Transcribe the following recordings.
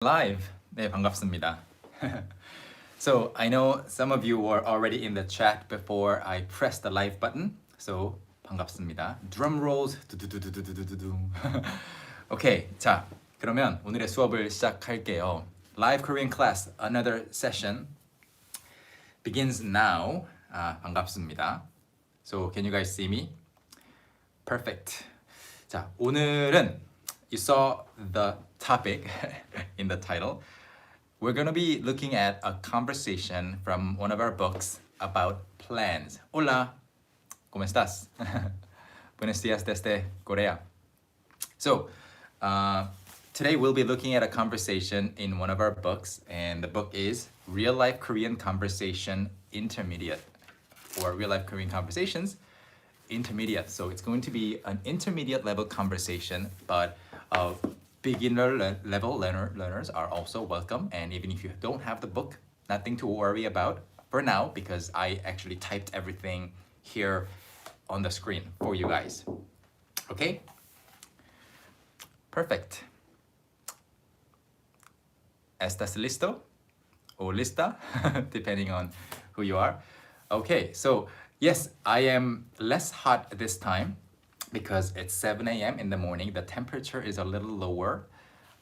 Live. 네, 반갑습니다. So, I know some of you were already in the chat before I pressed the live button. So, 반갑습니다. Drum rolls. 두두두두두두두두. Okay, 자, 그러면 오늘의 수업을 시작할게요. Live Korean class, another session begins now. 반갑습니다. So, can you guys see me? Perfect. 자, 오늘은 you saw the topic in the title. We're going to be looking at a conversation from one of our books about plans. Hola, ¿cómo estás? Buenos días desde Corea. So, today we'll be looking at a conversation in one of our books, and the book is Real Life Korean Conversation Intermediate, or Real Life Korean Conversations Intermediate. So it's going to be an intermediate level conversation, but beginner level learners are also welcome. And even if you don't have the book, nothing to worry about for now, because I actually typed everything here on the screen for you guys. Okay? Perfect. ¿Estás listo? O lista? Depending on who you are. Okay, so yes, I am less hot this time because it's 7 a.m. in the morning. The temperature is a little lower.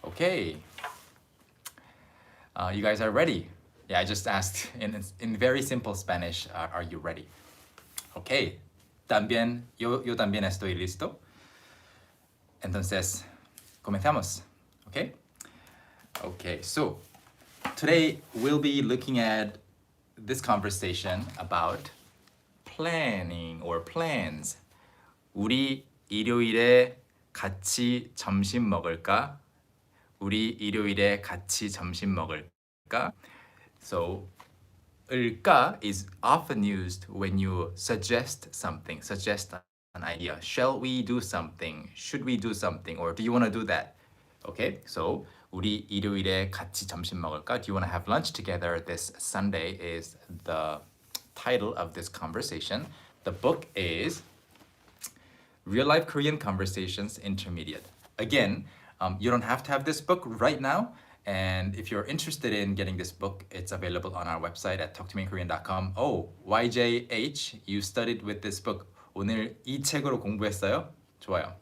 Okay. You guys are ready? Yeah, I just asked in very simple Spanish, are you ready? Okay. Yo también estoy listo. Entonces, comenzamos. Okay? Okay, so today we'll be looking at this conversation about planning or plans. 우리 일요일에 같이 점심 먹을까? 우리 일요일에 같이 점심 먹을까? So, 을까 is often used when you suggest something, suggest an idea. Shall we do something? Should we do something? Or do you want to do that? Okay, so 우리 일요일에 같이 점심 먹을까? Do you want to have lunch together this Sunday is the title of this conversation. The book is Real Life Korean Conversations Intermediate. Again, you don't have to have this book right now. And if you're interested in getting this book, it's available on our website at talktomekorean.com. Oh, YJH, you studied with this book. 오늘 이 책으로 공부했어요? 좋아요.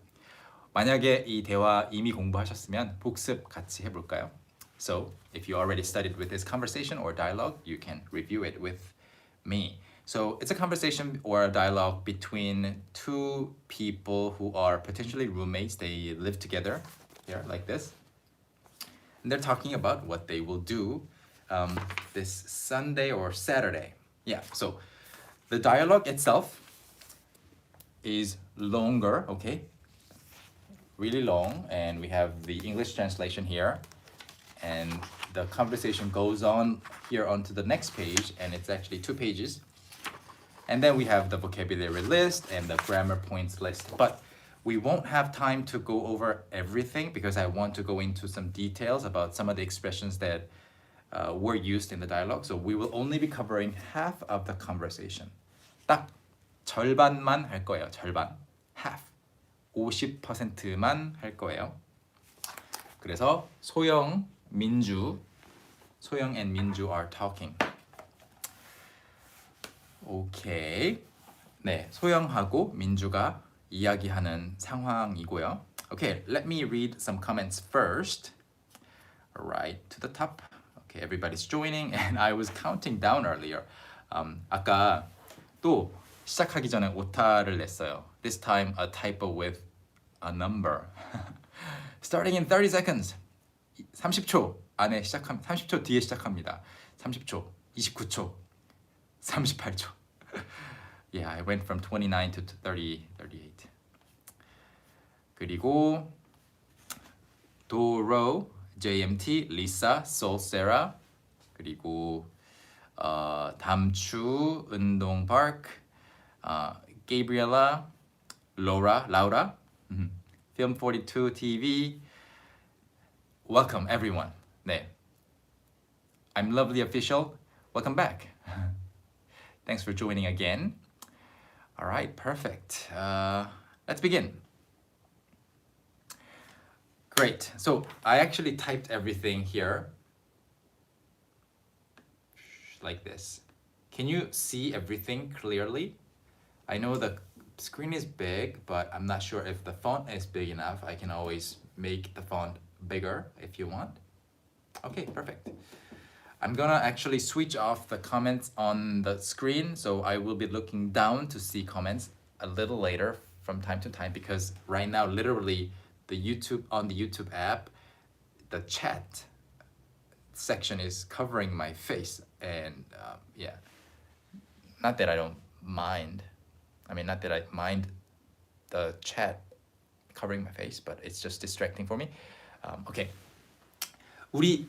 만약에 이 대화 이미 공부하셨으면 복습 같이 해볼까요? So, if you already studied with this conversation or dialogue, you can review it with me. So it's a conversation or a dialogue between two people who are potentially roommates. They live together here like this. And they're talking about what they will do this Sunday or Saturday. Yeah, so the dialogue itself is longer, okay? Really long, and we have the English translation here. And the conversation goes on here onto the next page, and it's actually 2 pages. And then we have the vocabulary list and the grammar points list. But we won't have time to go over everything because I want to go into some details about some of the expressions that were used in the dialogue. So we will only be covering half of the conversation. 딱 절반만 할 거예요. 절반. half. 50%만 할 거예요. 그래서 소영 and 민주 are talking. 오케이. 네, 소영하고 민주가 이야기하는 상황이고요. Okay, let me read some comments first. Right to the top. Okay, everybody's joining, and I was counting down earlier. 아까 또 시작하기 전에 오타를 냈어요. This time a typo with a number. Starting in 30 seconds. 30초 안에 30초 뒤에 시작합니다. 30초, 29초, 38초. Yeah, I went from 29 to 30, 38. 그리고 도로, JMT, Lisa, Soul, Sarah. 그리고 담추, 운동 park, Gabriela, Laura, Film 42 TV. Welcome everyone. 네. I'm Lovely Official. Welcome back. Thanks for joining again. All right, perfect. Let's begin. Great. So I actually typed everything here like this. Can you see everything clearly? I know the screen is big, but I'm not sure if the font is big enough. I can always make the font bigger if you want. Okay, perfect. I'm gonna actually switch off the comments on the screen, so I will be looking down to see comments a little later from time to time, because right now literally the YouTube app, the chat section is covering my face, and yeah, not that I don't mind. I mean, not that I mind the chat covering my face, but it's just distracting for me. Okay. 우리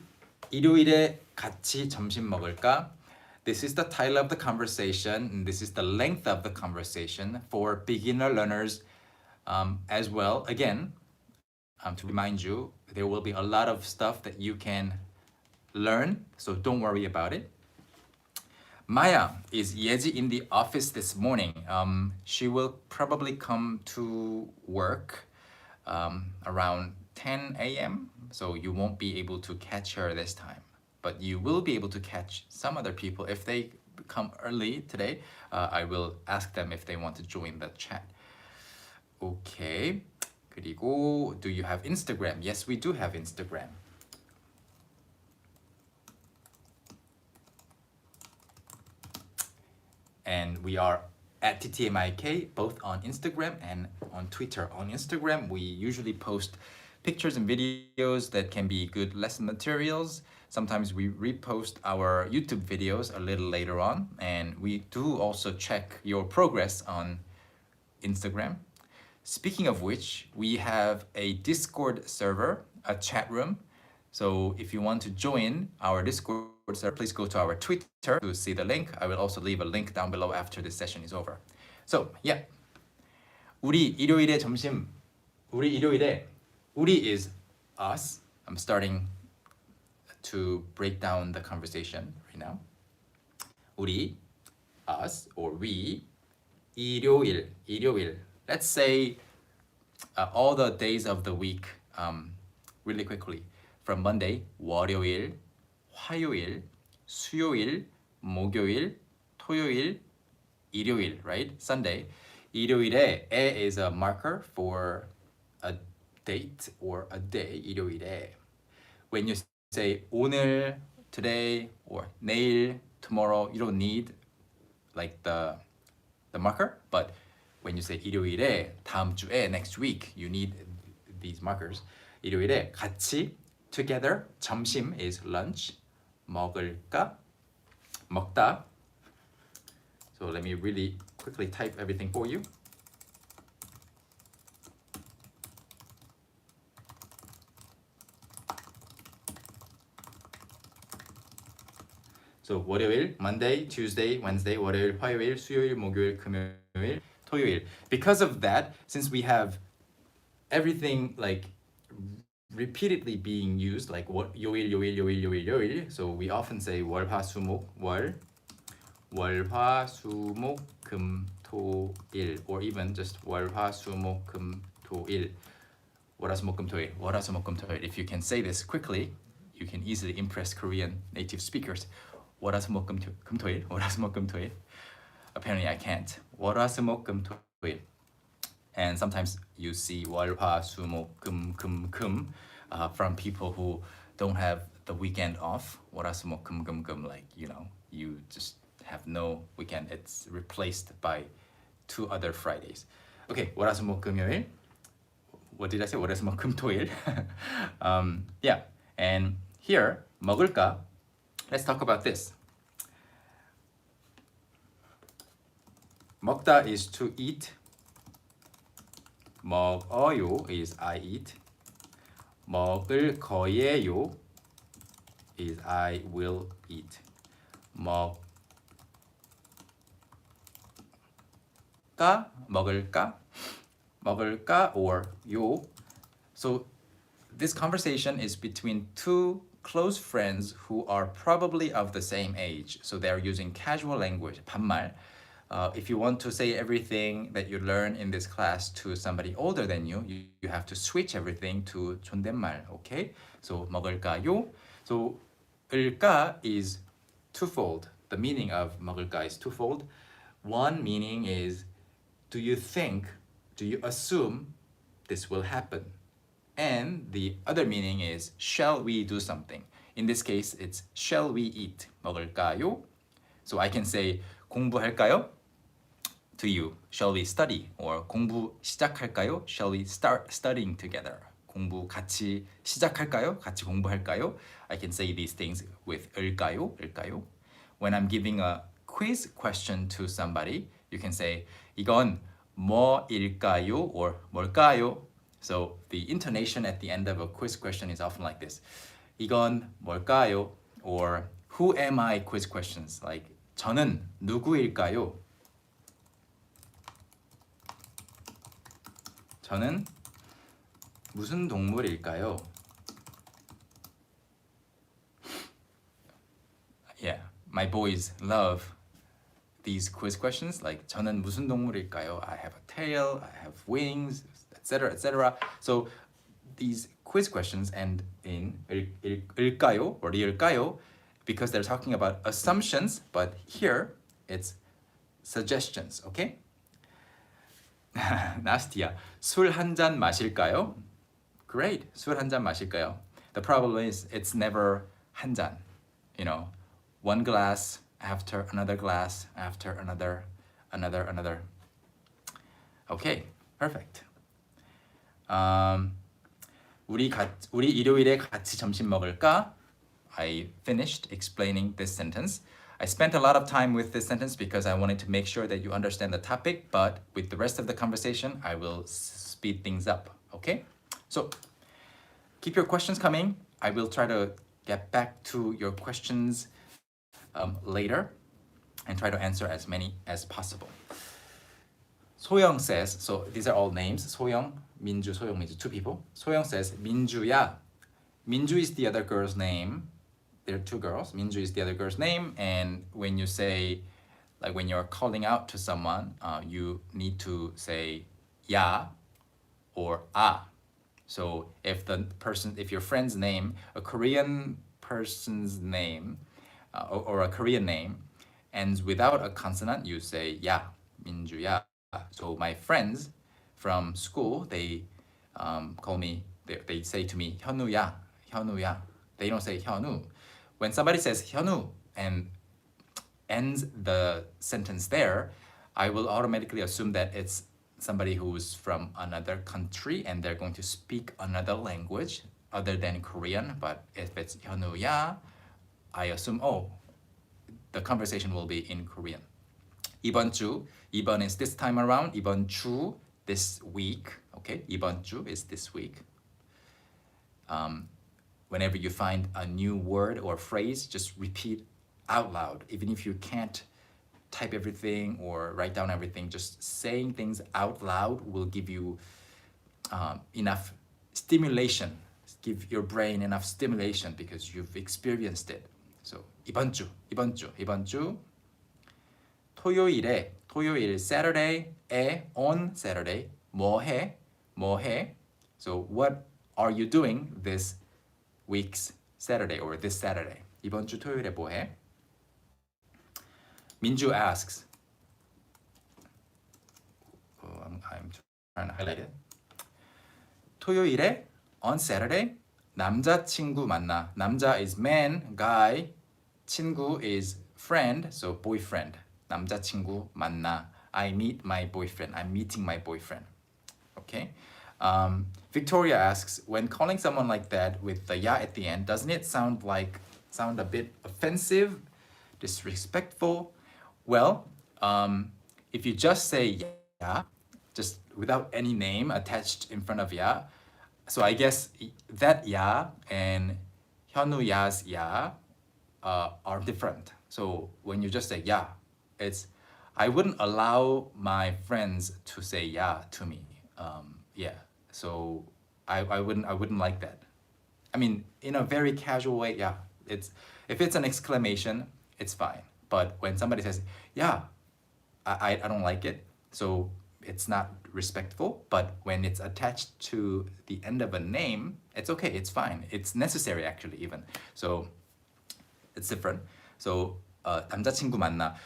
일요일에 같이 점심 먹을까? This is the title of the conversation, and this is the length of the conversation for beginner learners as well. Again, to remind you, there will be a lot of stuff that you can learn, so don't worry about it. Maya, is Yeji in the office this morning? She will probably come to work around 10 a.m. So you won't be able to catch her this time. But you will be able to catch some other people. If they come early today, I will ask them if they want to join the chat. Okay. 그리고, do you have Instagram? Yes, we do have Instagram. And we are at TTMIK, both on Instagram and on Twitter. On Instagram, we usually post pictures and videos that can be good lesson materials. Sometimes we repost our YouTube videos a little later on, and we do also check your progress on Instagram. Speaking of which, we have a Discord server, a chat room. So if you want to join our Discord server, please go to our Twitter to see the link. I will also leave a link down below after this session is over. So yeah, 우리 일요일에 점심. 우리 일요일에. 우리 is us. I'm starting to break down the conversation right now. 우리, us, or we. 일요일. Let's say all the days of the week really quickly. From Monday, 월요일, 화요일, 수요일, 목요일, 토요일, 일요일, right? Sunday. 일요일에, 에 is a marker for a date or a day. 일요일에. When you say 오늘, today, or 내일, tomorrow, you don't need like the marker, but when you say 일요일에, 다음 주에, next week, you need these markers. 일요일에 같이, together, 점심 is lunch, 먹을까, 먹다. So let me really quickly type everything for you. So 월요일, Monday, Tuesday, Wednesday, 월요일, 화요일, 수요일, 목요일, 금요일, 토요일. Because of that, since we have everything like repeatedly being used, like 요일, so we often say 월화수목, 월화수목금토일, or even just 월화수목금토일, 월화수목금토일. If you can say this quickly, you can easily impress Korean native speakers. 월화수목금토일. Apparently I can't. 월화수목금토일. And sometimes you see 월화수목금금 from people who don't have the weekend off. 월화수목금금금, like, you know, you just have no weekend. It's replaced by 2 other Fridays. Okay, 월화수목금요일. What did I say? 월화수목금토일. Yeah, and here 먹을까. Let's talk about this. 먹다 is to eat. 먹어요 is I eat. 먹을 거예요 is I will eat. 먹을까 or 요. So this conversation is between 2 close friends who are probably of the same age. So they're using casual language, 반말. if you want to say everything that you learn in this class to somebody older than you, you have to switch everything to 존댓말, okay? So 먹을까요? So 을까 is twofold. The meaning of 먹을까 is twofold. One meaning is, do you think, do you assume this will happen? And the other meaning is, shall we do something? In this case, it's shall we eat? 먹을까요? So I can say 공부할까요? To you, shall we study? Or 공부 시작할까요? Shall we start studying together? 공부 같이 시작할까요? 같이 공부할까요? I can say these things with 을까요? 을까요? When I'm giving a quiz question to somebody, you can say 이건 뭐일까요? Or 뭘까요? So the intonation at the end of a quiz question is often like this. 이건 뭘까요? Or who am I quiz questions like 저는 누구일까요? 저는 무슨 동물일까요? Yeah, my boys love these quiz questions like 저는 무슨 동물일까요? I have a tail, I have wings, etc., etc. So these quiz questions end in 일까요 or 리을까요 because they're talking about assumptions, but here it's suggestions, okay? 나스티아, 술 한 잔 마실까요? Great, 술 한 잔 마실까요? The problem is it's never 한 잔. You know, one glass after another glass after another. Okay, perfect. 우리 일요일에 같이 점심 먹을까? I finished explaining this sentence. I spent a lot of time with this sentence because I wanted to make sure that you understand the topic, but with the rest of the conversation, I will speed things up, okay? So, keep your questions coming. I will try to get back to your questions later and try to answer as many as possible. 소영 says, so these are all names. 소영, 민주, 소영, 민주, two people. 소영 says, 민주야. 민주 is the other girl's name. There are two girls. 민주 is the other girl's name. And when you say, like when you're calling out to someone, you need to say 야 or 아. So if your friend's name, a Korean person's name, or a Korean name ends without a consonant, you say 야, 민주야. So my friends from school, they call me, they say to me 현우야, 현우야. They don't say 현우. When somebody says 현우 and ends the sentence there, I will automatically assume that it's somebody who's from another country and they're going to speak another language other than Korean. But if it's 현우야, I assume, oh, the conversation will be in Korean. 이번 주, 이번 is this time around. 이번 주, this week. Okay, 이번 주 is this week. Whenever you find a new word or phrase, just repeat out loud. Even if you can't type everything or write down everything, just saying things out loud will give you enough stimulation, give your brain enough stimulation because you've experienced it. So 이번 주, 이번 주, 이번 주. 토요일에, 토요일, Saturday에, on Saturday, 뭐 해, 뭐 해. So what are you doing this week's Saturday or this Saturday? 이번 주 토요일에 뭐 해? 민주 asks. I'm trying to highlight it. 토요일에 on Saturday 남자친구 만나. 남자 is man, guy. 친구 is friend, so boyfriend. 남자친구 만나. I meet my boyfriend. I'm meeting my boyfriend. Okay. Victoria asks, when calling someone like that with the ya at the end, doesn't it sound a bit offensive, disrespectful? Well, if you just say ya, just without any name attached in front of ya, so I guess that ya and 현우 ya's ya are different. So when you just say ya, I wouldn't allow my friends to say ya to me. Yeah, so I wouldn't like that. I mean, in a very casual way, yeah. If it's an exclamation, it's fine. But when somebody says, yeah, I don't like it. So it's not respectful, but when it's attached to the end of a name, it's okay, it's fine. It's necessary actually even. So it's different. So 남자친구 만나.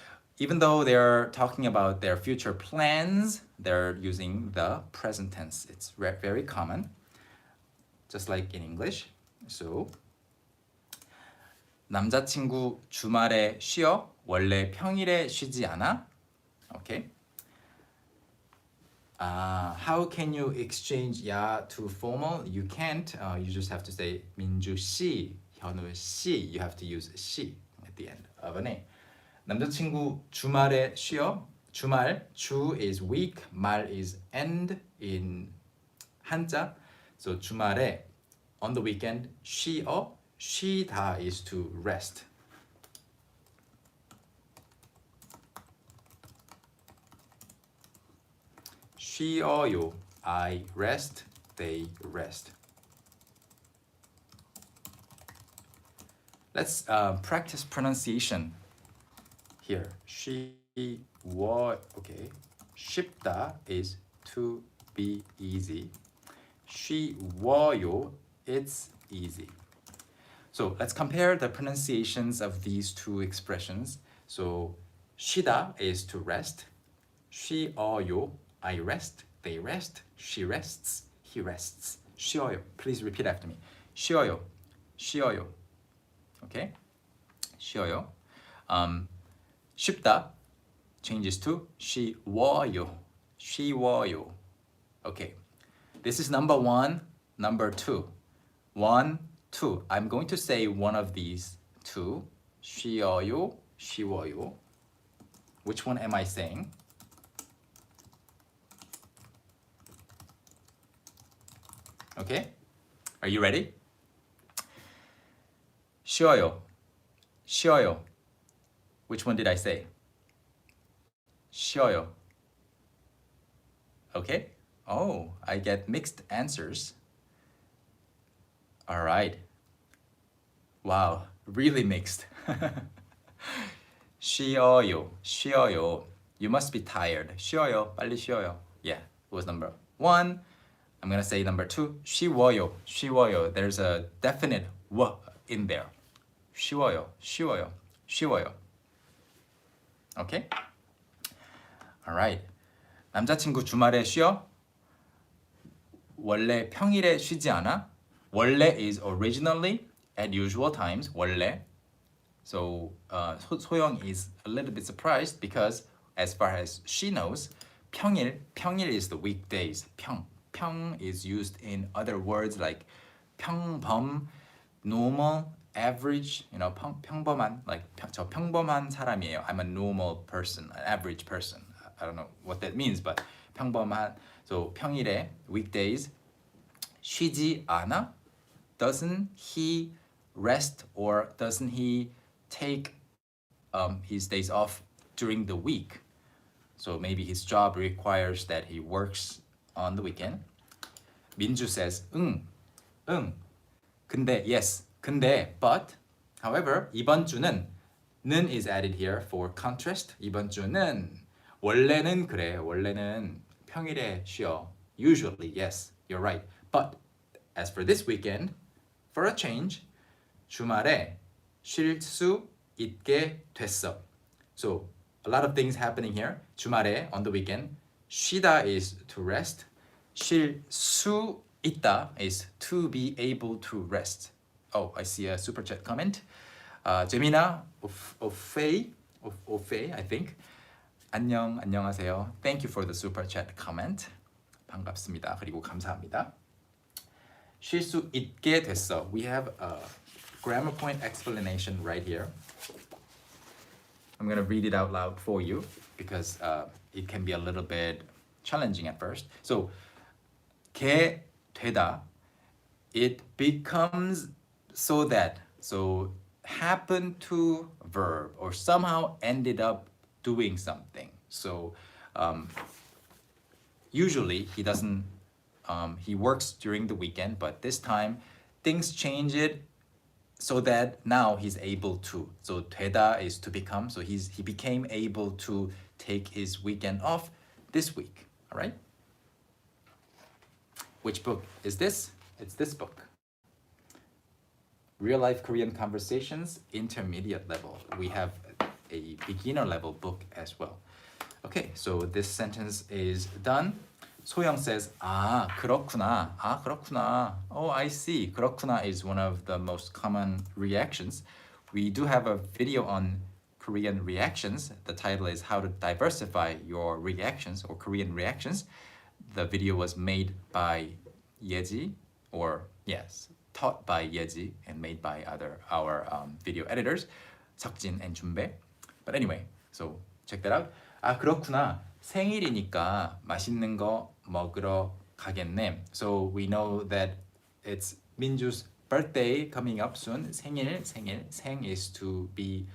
Even though they're talking about their future plans, they're using the present tense. It's very common, just like in English. So 남자친구 주말에 쉬어? 원래 평일에 쉬지 않아? Okay. How can you exchange 야 to formal? You can't. You just have to say 민주 씨, 현우 씨. You have to use 씨 at the end of a name. 남자친구 주말에 쉬어? 주말, 주 is week, 말 is end in 한자. So 주말에, on the weekend, 쉬어? 쉬다 is to rest. 쉬어요. I rest, they rest. Let's practice pronunciation here. Okay. 쉽다 is to be easy. 쉬워요, it's easy. So let's compare the pronunciations of these two expressions. So 쉬다 is to rest. 쉬어요, I rest, they rest, she rests, he rests. 쉬어요. Please repeat after me. 쉬어요. 쉬어요. Okay? 쉬어요. 쉽다 changes to 쉬워요. 쉬워요. Okay. This is number 1, number 2. 1, 2. I'm going to say one of these two. 쉬어요, 쉬워요. Which one am I saying? Okay? Are you ready? 쉬어요. 쉬어요. Which one did I say? 쉬어요. Okay? Oh, I get mixed answers. All right. Wow, really mixed. 쉬어요. 쉬어요. You must be tired. 쉬어요. 빨리 쉬어요. Yeah, it was number 1. I'm gonna say number 2. 쉬워요. 쉬워요. There's a definite w in there. 쉬워요. 쉬워요. 쉬워요. Okay? All right. 남자친구 주말에 쉬어? 원래 평일에 쉬지 않아? 원래 is originally at usual times. 원래. So 소영 is a little bit surprised because as far as she knows, 평일 is the weekdays. 평 is used in other words like 평범, normal, average, you know, 평범한, like 저 평범한 사람이에요. I'm a normal person, an average person. I don't know what that means, but 평범한. So 평일에, weekdays, 쉬지 않아? Doesn't he rest or doesn't he take his days off during the week? So maybe his job requires that he works on the weekend. 민주 says, 응. 근데, yes. 근데, but. However, 이번 주는, 는 is added here for contrast. 이번 주는, 원래는 그래. 원래는 평일에 쉬어. Usually, yes, you're right. But, as for this weekend, for a change, 주말에 쉴 수 있게 됐어. So, a lot of things happening here. 주말에, on the weekend. 쉬다 is to rest. 쉴 수 있다 is to be able to rest. Oh, I see a super chat comment. 재민아, 오페이, I think. 안녕하세요. Thank you for the super chat comment. 반갑습니다. 그리고 감사합니다. 쉴 수 있게 됐어. We have a grammar point explanation right here. I'm going to read it out loud for you because it can be a little bit challenging at first. So, 게 되다, it becomes so that, so happen to verb or somehow ended up doing something. So usually he doesn't, he works during the weekend, but this time things change it so that now he's able to. So 되다 is to become. So he became able to take his weekend off this week. All right. Which book is this? It's this book. Real Life Korean Conversations, intermediate level. We have a beginner level book as well. Okay, so this sentence is done. 소영 says, 그렇구나. 그렇구나. Oh, I see. 그렇구나 is one of the most common reactions. We do have a video on Korean reactions. The title is How to Diversify Your Reactions or Korean Reactions. The video was made by Yeji, or yes, taught by Yeji and made by our video editors, 석진 and 준배. But anyway, so check that out. 그렇구나. 생일이니까 맛있는 거 먹으러 가겠네. So we know that it's Minju's birthday coming up soon. 생일. 생 is to be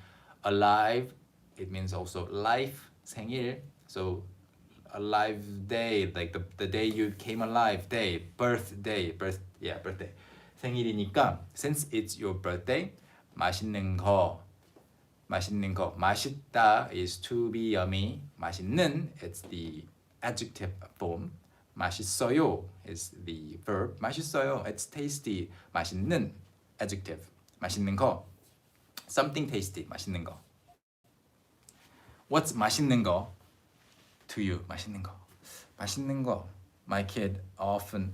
alive. It means also life. 생일. So alive day, like the day you came alive day. Birthday. 생일이니까 since it's your birthday, 맛있는 거. 맛있다 is to be yummy. 맛있는, it's the adjective form. 맛있어요 is the verb. 맛있어요, it's tasty. 맛있는, adjective. 맛있는 거, something tasty. 맛있는 거. What's 맛있는 거 to you? 맛있는 거. My kid often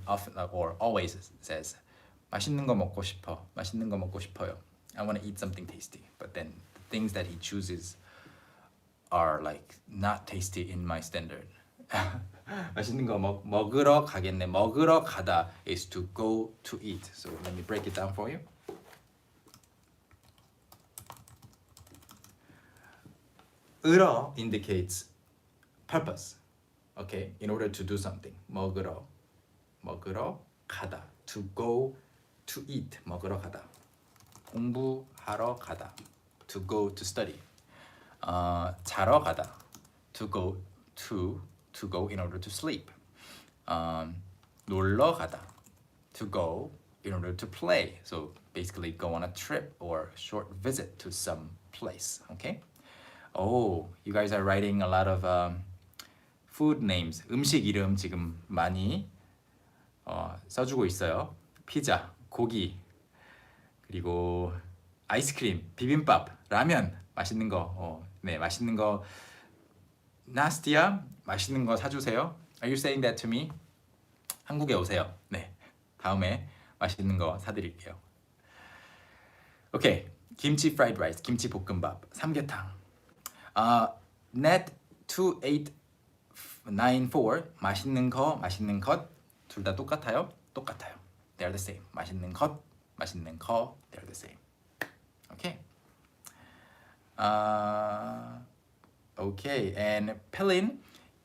or always says, 맛있는 거 먹고 싶어요. I want to eat something tasty, but then things that he chooses are like not tasty in my standard. 맛있는 거 먹으러 가겠네. 먹으러 가다 is to go to eat. So let me break it down for you. 으러 indicates purpose. Okay, in order to do something. 먹으러 가다. To go to eat. 먹으러 가다. 공부하러 가다. To go to study. 자러 가다. To go in order to sleep. 놀러 가다. To go in order to play. So basically go on a trip or short visit to some place. Okay? Oh, you guys are writing a lot of food names. 음식 이름 지금 많이 써주고 있어요. 피자, 고기, 그리고 아이스크림, 비빔밥, 라면, 맛있는 거. 네, 맛있는 거. 나스티아, 맛있는 거 사주세요. Are you saying that to me? 한국에 오세요. 네, 다음에 맛있는 거 사드릴게요. 오케이, 김치 프라이드 라이스, 김치 볶음밥, 삼계탕. net 2894, 맛있는 것, 둘 다 똑같아요? 똑같아요. They're the same. 맛있는 것, they're the same. Okay. Okay, and Pelin,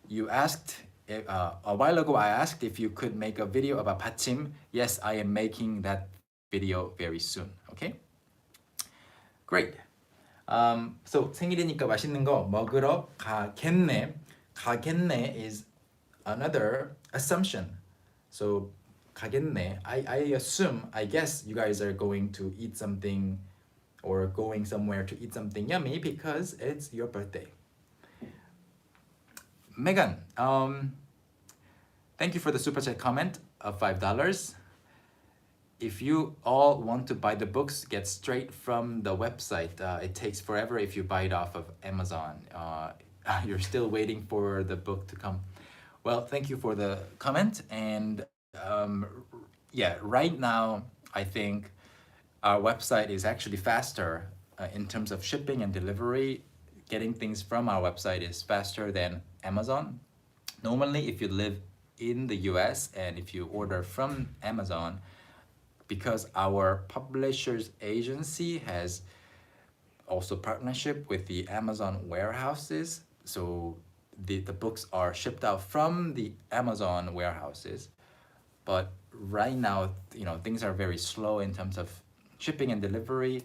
you asked a while ago. I asked if you could make a video about 받침. Yes, I am making that video very soon. Okay. Great. So 생일이니까 맛있는 거 먹으러 가겠네. 가겠네 is another assumption. So 가겠네. I assume, I guess you guys are going to eat something or going somewhere to eat something yummy because it's your birthday. Megan, thank you for the super chat comment of $5. If you all want to buy the books, get straight from the website. It takes forever if you buy it off of Amazon. You're still waiting for the book to come. Well, thank you for the comment. And yeah, right now, I think our website is actually faster in terms of shipping and delivery. Getting things from our website is faster than Amazon. Normally, if you live in the US and if you order from Amazon, because our publisher's agency has also partnership with the Amazon warehouses, so the books are shipped out from the Amazon warehouses. But right now, things are very slow in terms of shipping and delivery.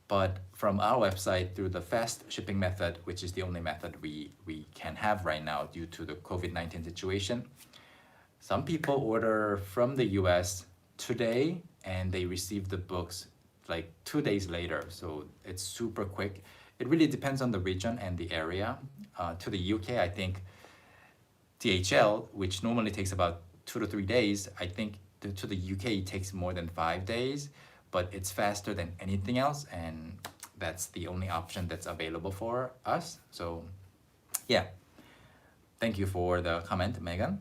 But from our website, through the fast shipping method, which is the only method we can have right now due to the COVID-19 situation, some people order from the US today and they receive the books like 2 days later. So it's super quick. It really depends on the region and the area. To the UK, I think DHL, which normally takes about 2 to 3 days, I think to the UK it takes more than 5 days, but it's faster than anything else, and that's the only option that's available for us. So yeah, thank you for the comment, Megan.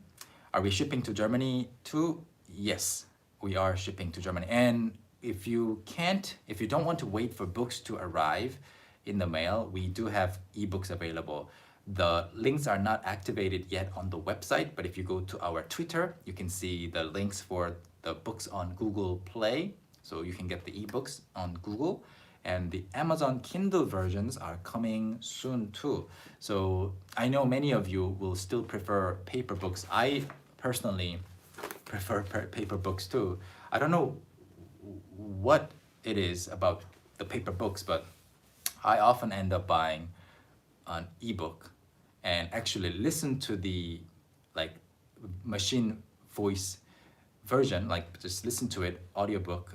Are we shipping to Germany too? Yes, we are shipping to Germany. And if you don't want to wait for books to arrive in the mail, we do have ebooks available. The links are not activated yet on the website, but if you go to our Twitter, you can see the links for the books on Google Play, so you can get the ebooks on Google. And the Amazon Kindle versions are coming soon too. So I know many of you will still prefer paper books. I personally prefer paper books too. I don't know what it is about the paper books, but I often end up buying an ebook and actually listen to the like machine voice version, like just listen to it audiobook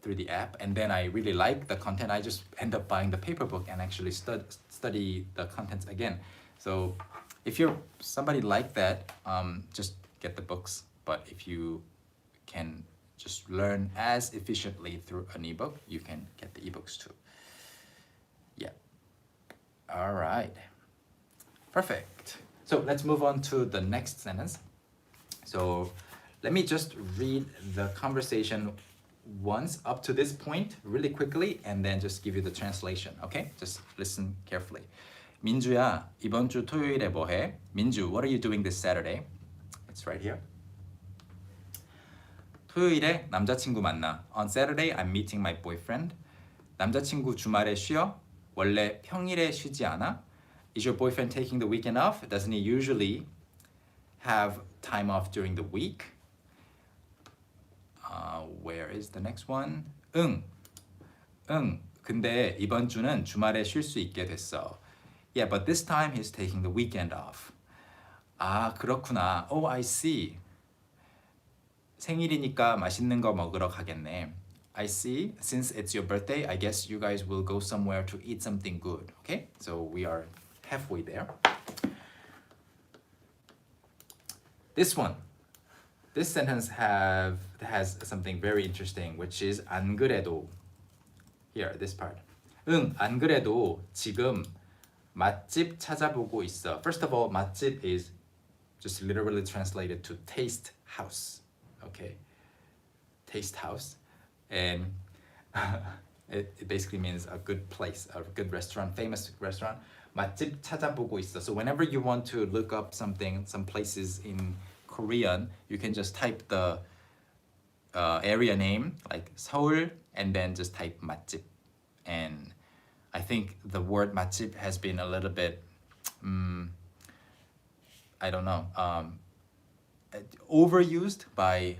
through the app, and then I really like the content, I just end up buying the paper book and actually study the contents again. So if you're somebody like that, just get the books. But if you can just learn as efficiently through an ebook, you can get the ebooks too. Yeah. All right. Perfect. So let's move on to the next sentence. So let me just read the conversation once up to this point really quickly and then just give you the translation. Okay? Just listen carefully. 민주야, 이번 주 토요일에 뭐 해? 민주, what are you doing this Saturday? It's right here. 토요일에 남자친구 만나. On Saturday, I'm meeting my boyfriend. 남자친구 주말에 쉬어? 원래 평일에 쉬지 않아? Is your boyfriend taking the weekend off? Doesn't he usually have time off during the week? Where is the next one? 응. 근데 이번 주는 주말에 쉴 수 있게 됐어. Yeah, but this time he's taking the weekend off. 아, 그렇구나. Oh, I see. 생일이니까 맛있는 거 먹으러 가겠네. I see. Since it's your birthday, I guess you guys will go somewhere to eat something good. Okay? So we are halfway there. This sentence has something very interesting, which is 안 그래도. Here, this part. 응, 안 그래도 지금 맛집 찾아보고 있어. First of all, 맛집 is just literally translated to taste house. Okay? Taste house. And it basically means a good place, a good restaurant, famous restaurant. 맛집 찾아보고 있어. So whenever you want to look up something, some places in Korean, you can just type the area name, like Seoul, and then just type 맛집. And I think the word 맛집 has been a little bit, I don't know, overused by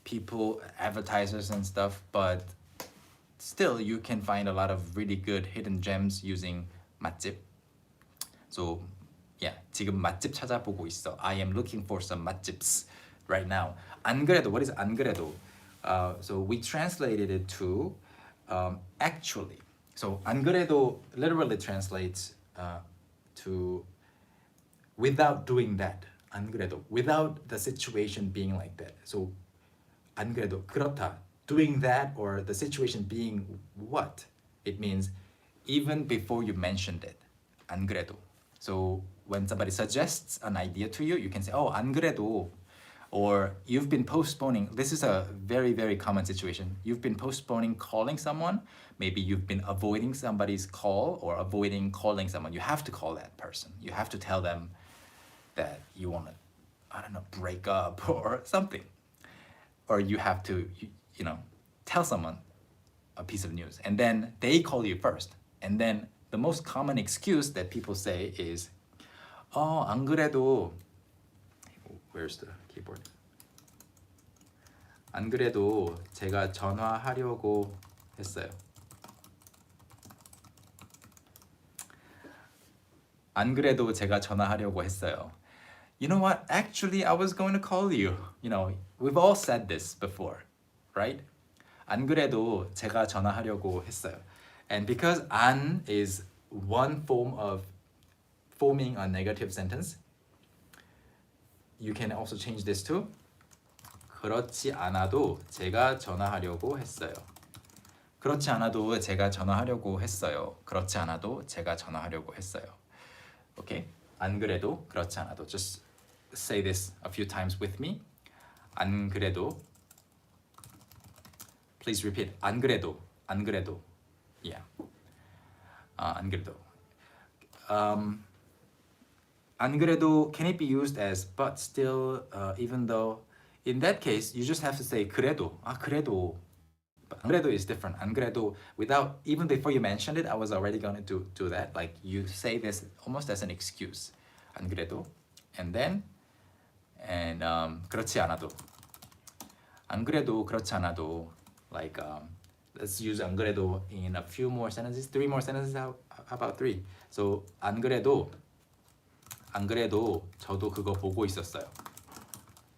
people, advertisers and stuff, but still you can find a lot of really good hidden gems using 맛집. So yeah, 지금 맛집 찾아보고 있어. I am looking for some 맛집s right now. 안 그래도, what is 안 그래도? So we translated it to actually. So 안 그래도 literally translates to without doing that. 안 그래도, without the situation being like that. So 안 그래도 그렇다, doing that or the situation being what? It means even before you mentioned it. 안 그래도. So when somebody suggests an idea to you, you can say, oh, 안 그래도. Or you've been postponing. This is a very, very common situation. You've been postponing calling someone. Maybe you've been avoiding somebody's call or avoiding calling someone. You have to call that person. You have to tell them that you want to, I don't know, break up or something. Or you have to, you know, tell someone a piece of news. And then they call you first. And then the most common excuse that people say is, oh, 안 그래도, where's the keyboard? 안 그래도 제가 전화하려고 했어요. 안 그래도 제가 전화하려고 했어요. You know what? Actually, I was going to call you. You know, we've all said this before, right? 안 그래도 제가 전화하려고 했어요. And because 안 is one form of forming a negative sentence, you can also change this to 그렇지 않아도 제가 전화하려고 했어요. 그렇지 않아도 제가 전화하려고 했어요. 그렇지 않아도 제가 전화하려고 했어요. Okay? 안 그래도 그렇지 않아도. Just say this a few times with me. 안 그래도. Please repeat. 안 그래도. 안 그래도. Yeah. 안 그래도. 안 그래도 can it be used as but still even though in that case you just have to say 그래도. 그래도. But 안 그래도 is different. 안 그래도 without even before you mentioned it I was already going to do that. Like you say this almost as an excuse. 안 그래도 and then 그렇지 않아도. 안 그래도 그렇지 않아도 like let's use 안 그래도 in a few more sentences. 3 more sentences. How about 3? So 안 그래도 저도 그거 보고 있었어요.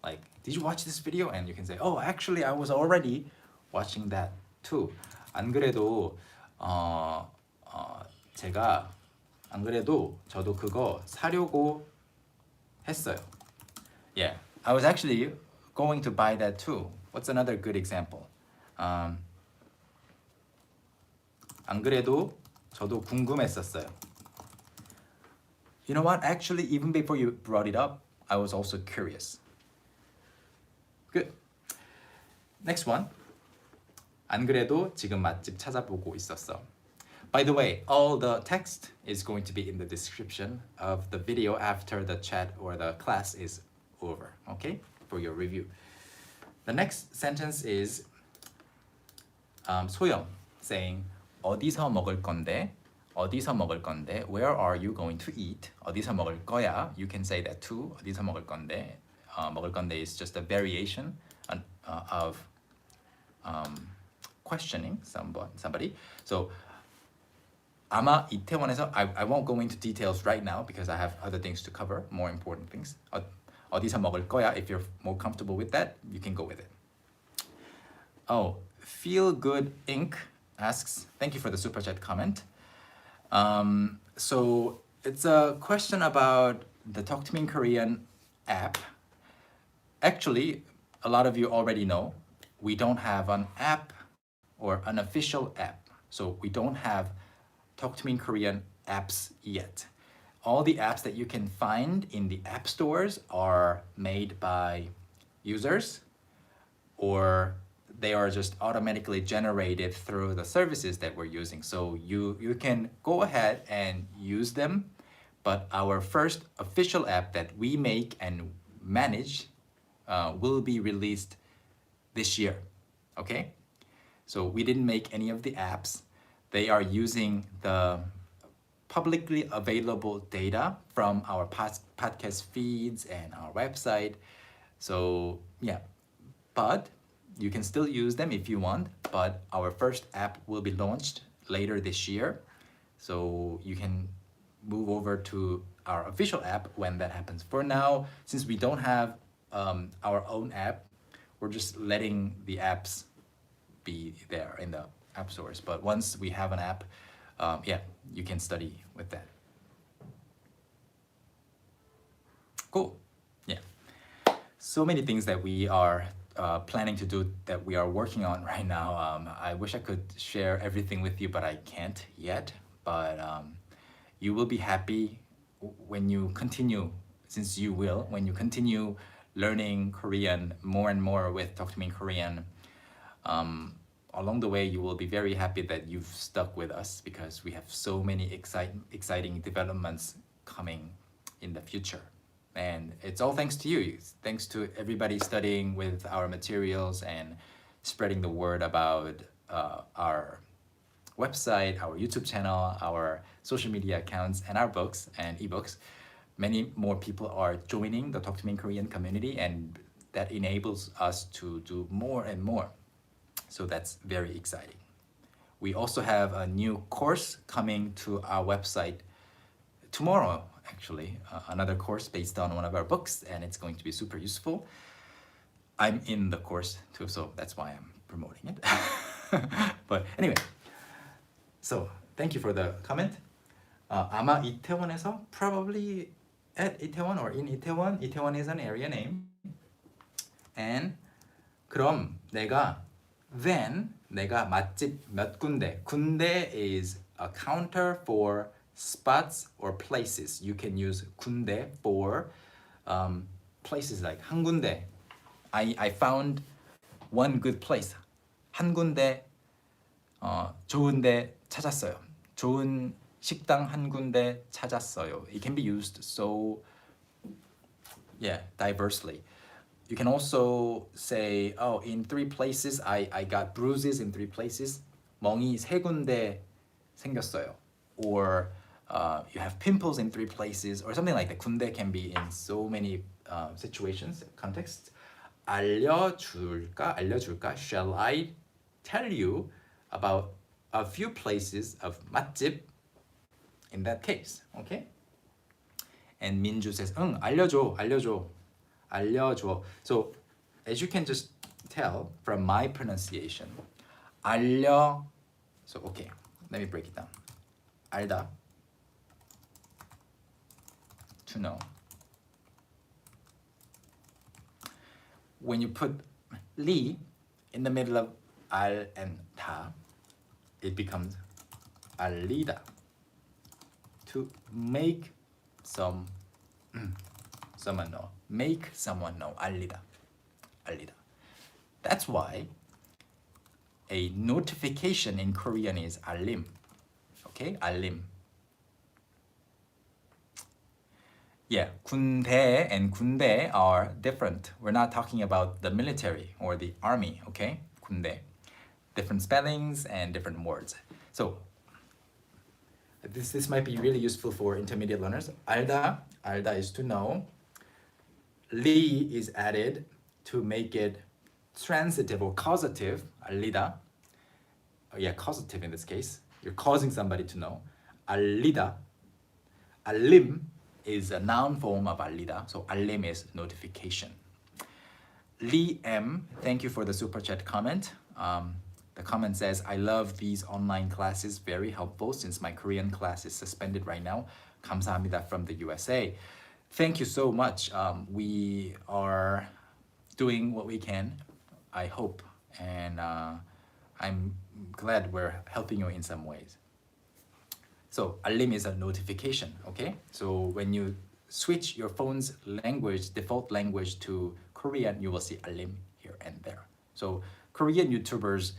Like, did you watch this video? And you can say, oh, actually, I was already watching that too. 안 그래도 제가 안 그래도 저도 그거 사려고 했어요. Yeah, I was actually going to buy that too. What's another good example? 안 그래도 저도 궁금했었어요. You know what? Actually, even before you brought it up, I was also curious. Good. Next one. 안 그래도 지금 맛집 찾아보고 있었어. By the way, all the text is going to be in the description of the video after the chat or the class is over, okay? For your review. The next sentence is 소영 saying 어디서 먹을 건데? 어디서 먹을 건데? Where are you going to eat? 어디서 먹을 거야? You can say that too. 어디서 먹을 건데? 먹을 건데 is just a variation of questioning somebody. So 아마 이태원에서 I won't go into details right now because I have other things to cover, more important things. 어디서 먹을 거야? If you're more comfortable with that, you can go with it. Oh, Feel Good Inc. asks, thank you for the super chat comment. So it's a question about the Talk to Me in Korean app. Actually, a lot of you already know we don't have an app or an official app. So we don't have Talk to Me in Korean apps yet. All the apps that you can find in the app stores are made by users or they are just automatically generated through the services that we're using. So you can go ahead and use them, but our first official app that we make and manage will be released this year, okay? So we didn't make any of the apps. They are using the publicly available data from our podcast feeds and our website. So yeah, but you can still use them if you want, but our first app will be launched later this year. So you can move over to our official app when that happens. For now, since we don't have our own app, we're just letting the apps be there in the app stores. But once we have an app, yeah, you can study with that. Cool. Yeah. So many things that we are planning to do that we are working on right now. I wish I could share everything with you, but I can't yet. But you will be happy when you continue, since you will, when you continue learning Korean more and more with Talk to Me in Korean. Along the way, you will be very happy that you've stuck with us because we have so many exciting developments coming in the future. And it's all thanks to you. It's thanks to everybody studying with our materials and spreading the word about our website, our YouTube channel, our social media accounts, and our books and ebooks. Many more people are joining the Talk to Me in Korean community, and that enables us to do more and more. So that's very exciting. We also have a new course coming to our website tomorrow, actually, another course based on one of our books, and it's going to be super useful. I'm in the course too, so that's why I'm promoting it. But anyway, so thank you for the comment. 아마 이태원에서, probably at Itaewon or in Itaewon. Itaewon is an area name. And 그럼 then 내가 맛집 몇 군데. 군데 is a counter for spots or places. You can use 군데 for places like 한 군데. I found one good place. 한 군데 좋은 데 찾았어요. 좋은 식당 한 군데 찾았어요. It can be used so diversely. You can also say, oh, in 3 places I got bruises in 3 places. 멍이 3 군데 생겼어요. Or you have pimples in 3 places or something like that. 군데 can be in so many situations, contexts. 알려줄까? Shall I tell you about a few places of 맛집 in that case? Okay? And 민주 says, 응, 알려줘. So as you can just tell from my pronunciation, so okay, let me break it down. 알다, to know. When you put 리 in the middle of 알 and 다, it becomes 알리다. To make someone know. Make someone know. 알리다. That's why a notification in Korean is 알림. Okay? 알림. Yeah, 군대 and 군대 are different. We're not talking about the military or the army, okay? 군대. Different spellings and different words. So this might be really useful for intermediate learners. 알다 is to know. 리 is added to make it transitive or causative. 알리다. Causative in this case. You're causing somebody to know. 알리다. 알림 is a noun form of 알리다. So 알림 is notification. Lee M, thank you for the super chat comment. The comment says, I love these online classes, very helpful since my Korean class is suspended right now. 감사합니다 from the USA. Thank you so much. We are doing what we can, I hope, and I'm glad we're helping you in some ways. So 알림 is a notification, okay? So when you switch your phone's language, default language to Korean, you will see 알림 here and there. So Korean YouTubers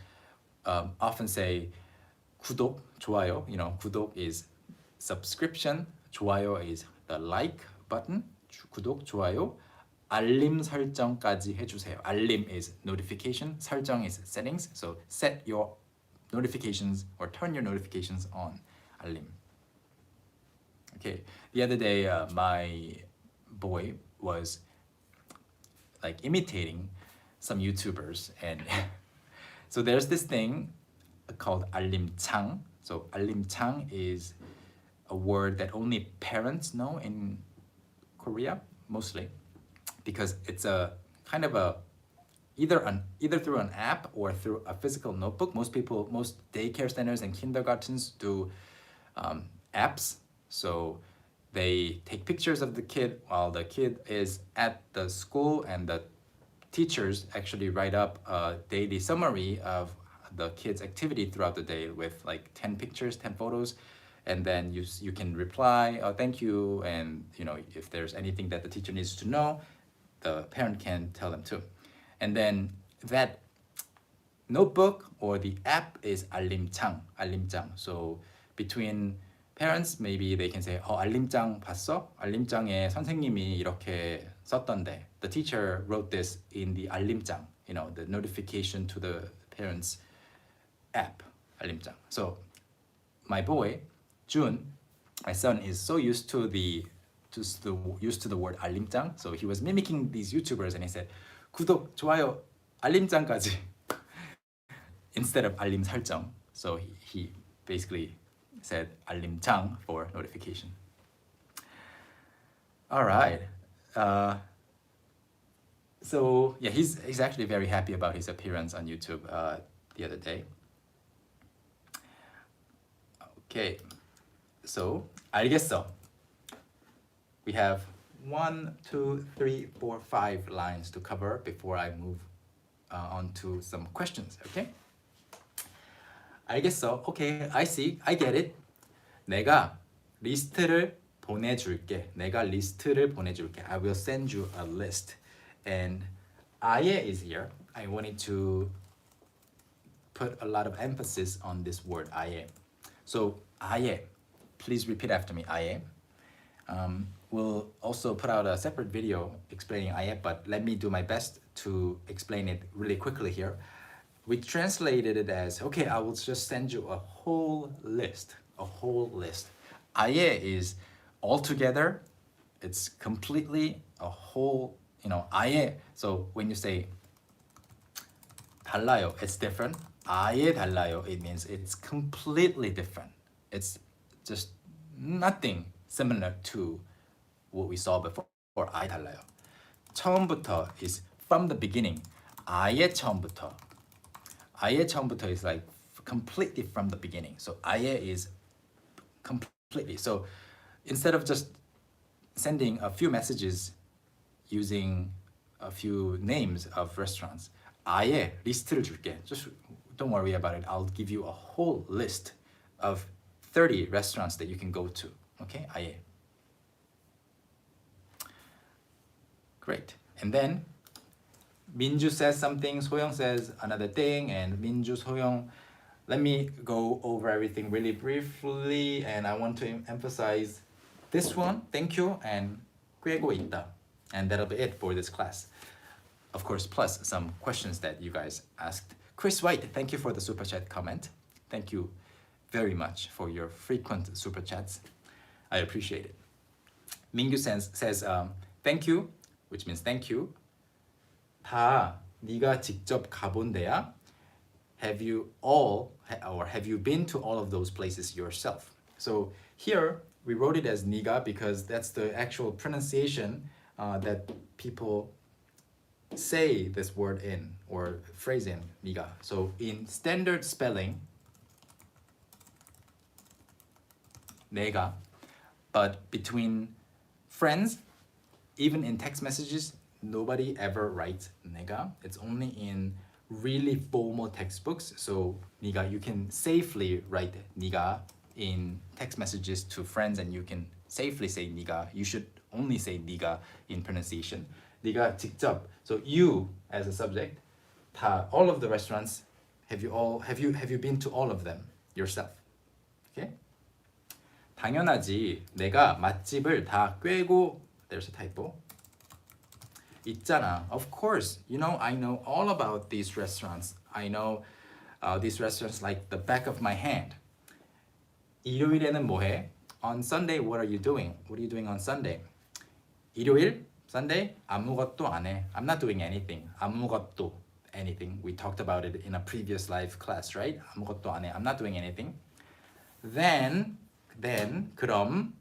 often say 구독, 좋아요. You know, 구독 is subscription, 좋아요 is the like button, 구독, 좋아요. 알림 설정까지 해주세요. 알림 is notification, 설정 is settings. So set your notifications or turn your notifications on. 알림. Okay, the other day my boy was like imitating some YouTubers, and so there's this thing called 알림창. So 알림창 is a word that only parents know in Korea, mostly, because it's a kind of a either through an app or through a physical notebook. Most daycare centers and kindergartens do apps. So they take pictures of the kid while the kid is at the school, and the teachers actually write up a daily summary of the kid's activity throughout the day with like 10 pictures, 10 photos, and then you can reply, oh, thank you, and you know, if there's anything that the teacher needs to know, the parent can tell them too. And then that notebook or the app is 알림창. So between parents, maybe they can say, 알림장 봤어? 알림장에 선생님이 이렇게 썼던데. The teacher wrote this in the 알림장, you know, the notification to the parents' app, 알림장. So my boy, Jun, my son, is so used to the word 알림장. So he was mimicking these YouTubers, and he said, 구독, 좋아요, 알림장까지 instead of 알림 설정. So he basically said 알림장 for notification. All right. So yeah, he's actually very happy about his appearance on YouTube the other day. Okay, so 알겠어. We have 1, 2, 3, 4, 5 lines to cover before I move on to some questions. Okay. 알겠어. Okay, I see. I get it. 내가 리스트를 보내줄게. 내가 리스트를 보내줄게. I will send you a list. And 아예 is here. I wanted to put a lot of emphasis on this word 아예. So 아예, please repeat after me. 아예. We'll also put out a separate video explaining 아예, but let me do my best to explain it really quickly here. We translated it as, okay, I will just send you a whole list. A whole list. 아예 is altogether. It's completely a whole, 아예. So when you say 달라요, it's different. 아예 달라요, it means it's completely different. It's just nothing similar to what we saw before. 아예 달라요. 처음부터 is from the beginning. 아예 처음부터. 아예 처음부터 is like completely from the beginning. So 아예 is completely. So instead of just sending a few messages using a few names of restaurants, 아예 리스트를 줄게. Just don't worry about it. I'll give you a whole list of 30 restaurants that you can go to. Okay, 아예. Great. And then 민주 says something, 소영 says another thing, and 민주, 소영. Let me go over everything really briefly, and I want to emphasize this one, thank you, and 꿰고 있다. And that'll be it for this class. Of course, plus some questions that you guys asked. Chris White, thank you for the super chat comment. Thank you very much for your frequent super chats. I appreciate it. Mingyu says thank you, which means thank you. 다 네가 직접 가본 데야? Have you been to all of those places yourself? So here we wrote it as 네가 because that's the actual pronunciation that people say this word in or phrase in, 네가. So in standard spelling, 내가, but between friends, even in text messages, nobody ever writes 내가. It's only in really formal textbooks. So 네가, you can safely write 네가 in text messages to friends, and you can safely say 네가. You should only say 네가 in pronunciation. 네가 직접. So you as a subject. 다, all of the restaurants. Have you been to all of them yourself? Okay. 당연하지. 내가 맛집을 다 꿰고. There's a typo. 있잖아. Of course, I know all about these restaurants. I know these restaurants like the back of my hand. 일요일에는 뭐해? On Sunday, what are you doing? What are you doing on Sunday? 일요일, Sunday, 아무것도 안 해. I'm not doing anything. 아무것도, anything. We talked about it in a previous live class, right? 아무것도 안 해. I'm not doing anything. Then, 그럼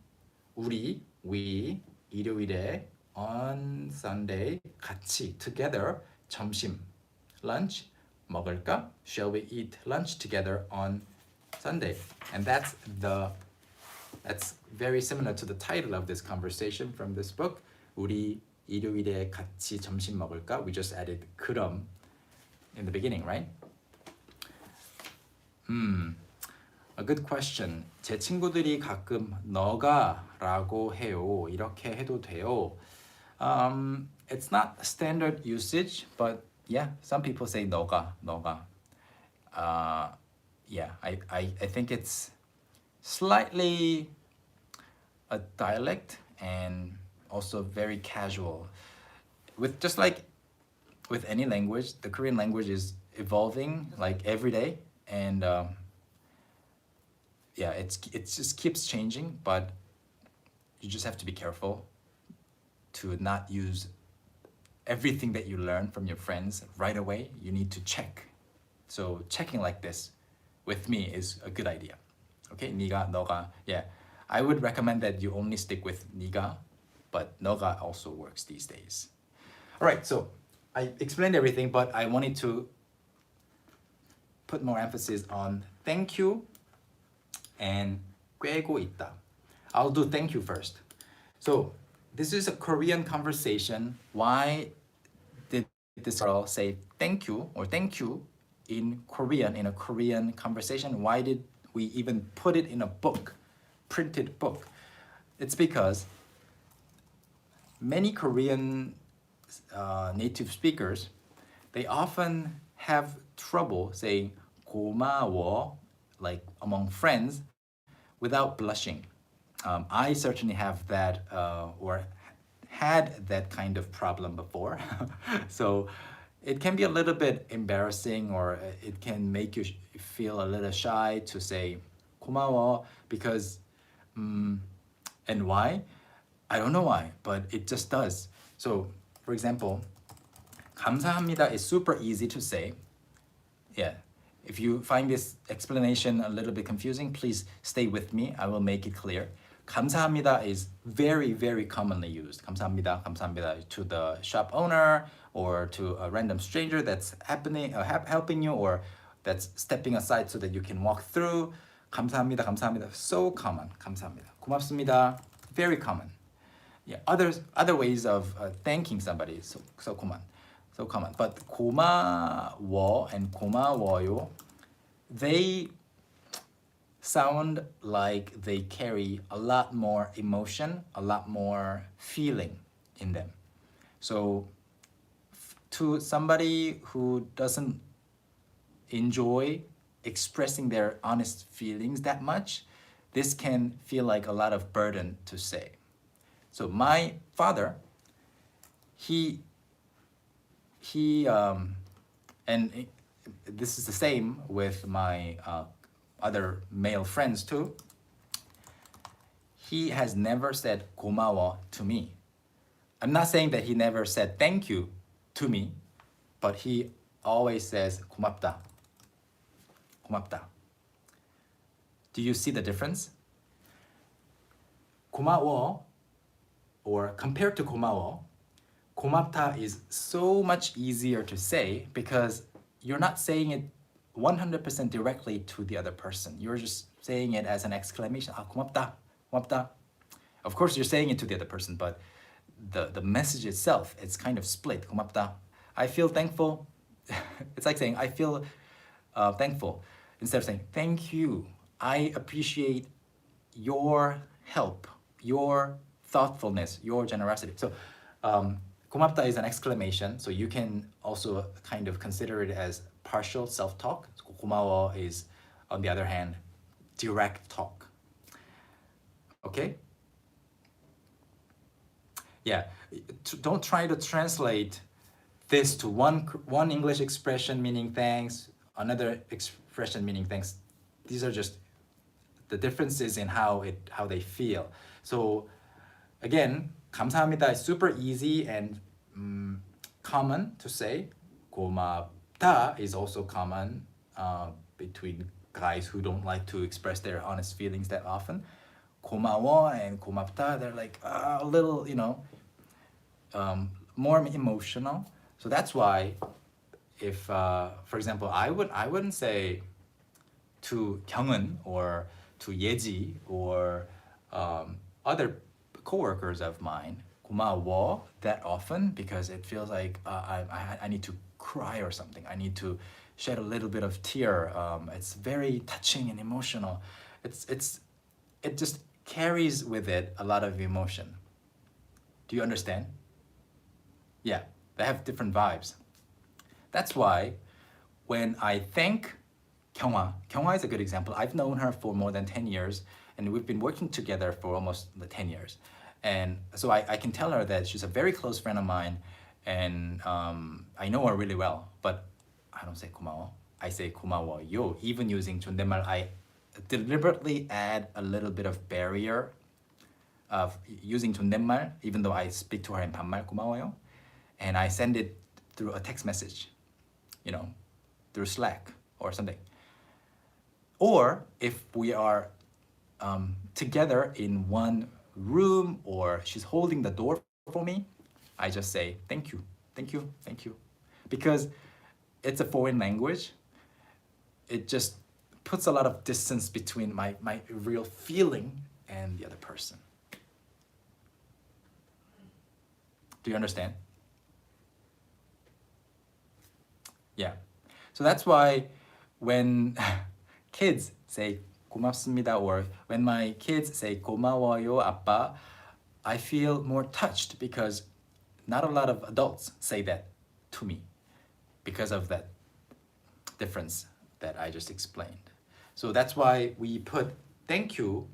we, 일요일에 on Sunday 같이 together 점심 lunch 먹을까? Shall we eat lunch together on Sunday? And that's very similar to the title of this conversation from this book. 우리 일요일에 같이 점심 먹을까? We just added 그럼 in the beginning, right? A good question. 제 친구들이 가끔 너가라고 해요. 이렇게 해도 돼요. It's not standard usage, but yeah, some people say 너가. Yeah, I think it's slightly a dialect and also very casual. With just like with any language, the Korean language is evolving like every day, and yeah, it just keeps changing, but you just have to be careful to not use everything that you learn from your friends right away. You need to check. So checking like this with me is a good idea. Okay, 네가, 너가. Yeah, I would recommend that you only stick with 네가, but 너가 also works these days. All right, so I explained everything, but I wanted to put more emphasis on thank you and 꿰고 있다. I'll do thank you first. So this is a Korean conversation. Why did this girl say thank you or thank you in Korean, in a Korean conversation? Why did we even put it in a book, printed book? It's because many Korean native speakers, they often have trouble saying 고마워, like among friends, without blushing. I certainly have that or had that kind of problem before. So it can be a little bit embarrassing, or it can make you feel a little shy to say 고마워, because and why? I don't know why, but it just does. So for example, 감사합니다 is super easy to say. Yeah. If you find this explanation a little bit confusing, please stay with me. I will make it clear. 감사합니다 is very, very commonly used. 감사합니다, 감사합니다 to the shop owner or to a random stranger that's helping you, or that's stepping aside so that you can walk through. 감사합니다, 감사합니다. So common. 감사합니다. 고맙습니다. Very common. Yeah. Other ways of thanking somebody is so common. So common. But 고마워 and 고마워요, they sound like they carry a lot more emotion, a lot more feeling in them. So to somebody who doesn't enjoy expressing their honest feelings that much, this can feel like a lot of burden to say. So my father, he and this is the same with my other male friends too. He has never said 고마워 to me. I'm not saying that he never said thank you to me, but he always says 고맙다. 고맙다. Do you see the difference? 고마워, or compared to 고마워, 고맙다 is so much easier to say because you're not saying it 100% directly to the other person. You're just saying it as an exclamation. 아, 고맙다, 고맙다. Of course, you're saying it to the other person, but the message itself, it's kind of split. 고맙다. I feel thankful. It's like saying, I feel thankful. Instead of saying, thank you. I appreciate your help, your thoughtfulness, your generosity. So, 고맙다 is an exclamation, so you can also kind of consider it as partial self-talk. So, 고마워 is, on the other hand, direct talk. Okay? Yeah, don't try to translate this to one English expression meaning thanks, another expression meaning thanks. These are just the differences in how they feel. So again, 감사합니다 is super easy and common to say. 고맙다 is also common between guys who don't like to express their honest feelings that often. 고마워 and 고맙다, they're like a little, more emotional. So that's why if, for example, I wouldn't say to 경은 or to 예지 or other coworkers of mine, 고마워, that often, because it feels like I need to cry or something. I need to shed a little bit of tear. It's very touching and emotional. It just carries with it a lot of emotion. Do you understand? Yeah, they have different vibes. That's why when I thank Kyunghwa is a good example. I've known her for more than 10 years, and we've been working together for almost 10 years. And so I can tell her that she's a very close friend of mine, and I know her really well, but I don't say 고마워. I say 고마워요. Even using 존댓말, I deliberately add a little bit of barrier of using 존댓말, even though I speak to her in 반말, 고마워요. And I send it through a text message, through Slack or something. Or if we are together in one room or she's holding the door for me, I just say, thank you, thank you, thank you. because it's a foreign language. It just puts a lot of distance between my real feeling and the other person. Do you understand? Yeah. So that's why when kids say 고맙습니다 or when my kids say 고마워요 아빠, I feel more touched because not a lot of adults say that to me because of that difference that I just explained. So that's why we put thank you